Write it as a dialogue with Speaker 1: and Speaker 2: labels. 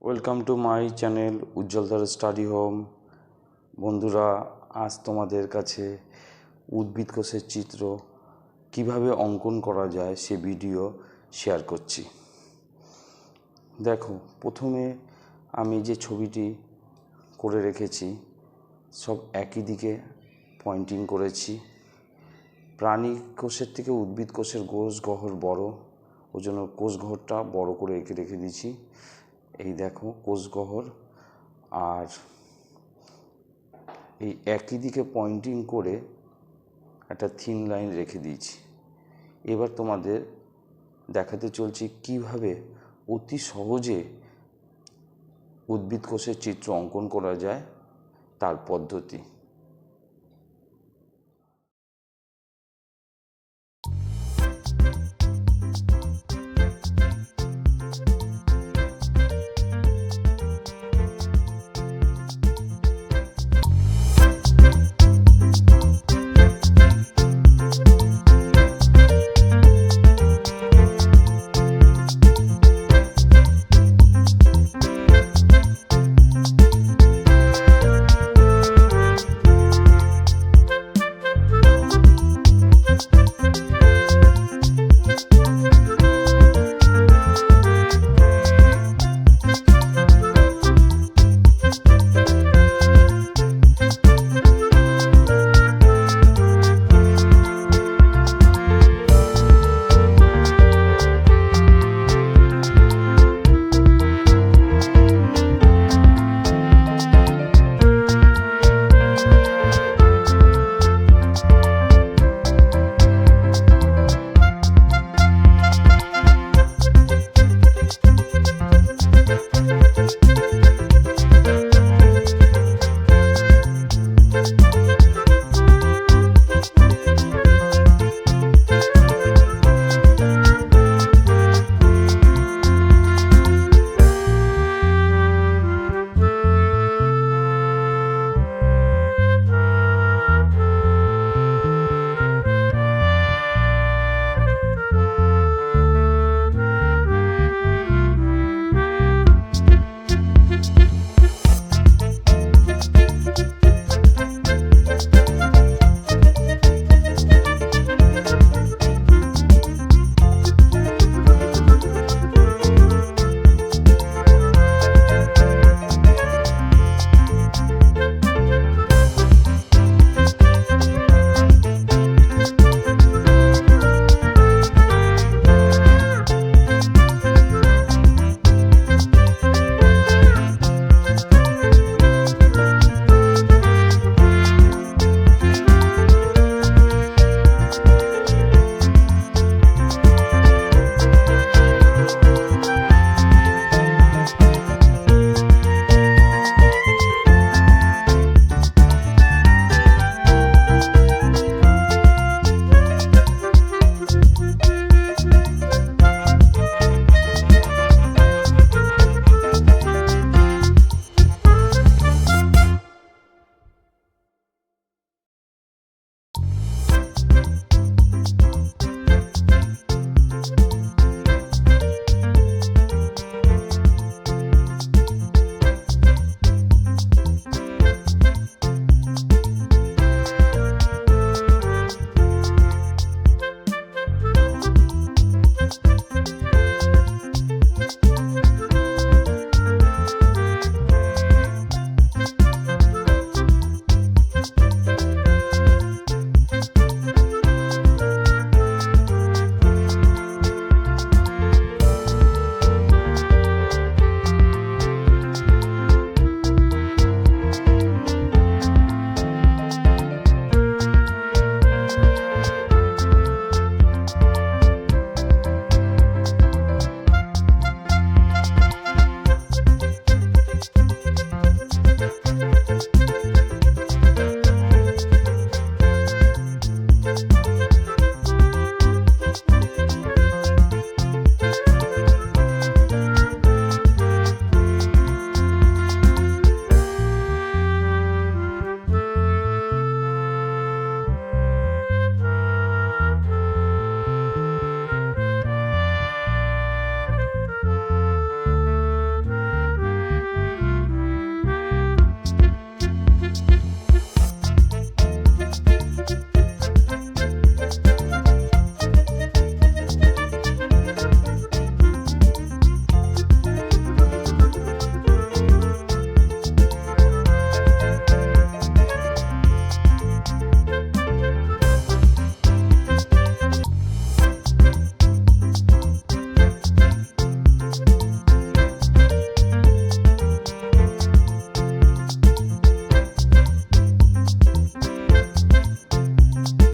Speaker 1: Welcome to my channel উজ্জ্বলদার study home. বন্ধুরা, আজ তোমাদের কাছে উদ্ভিদ কোষের চিত্র কিভাবে অঙ্কন করা যায় সে ভিডিও শেয়ার করছি। দেখো, প্রথমে আমি যে ছবিটি করে রেখেছি সব একই দিকে পয়েন্টিং করেছি। প্রাণী কোষের থেকে উদ্ভিদ কোষের কোষ গহ্বর বড়, ওই জন্য কোষ গহ্বরটা বড় করে এঁকে রেখে দিয়েছি। এই দেখো কোষ গহ্বর, আর এই একই দিকে পয়েন্টিং করে একটা থিন লাইন রেখে দিয়েছি। এবার তোমাদের দেখাতে চলছি কিভাবে অতি সহজে উদ্ভিদ কোষের চিত্র অঙ্কন করা যায় তার পদ্ধতি।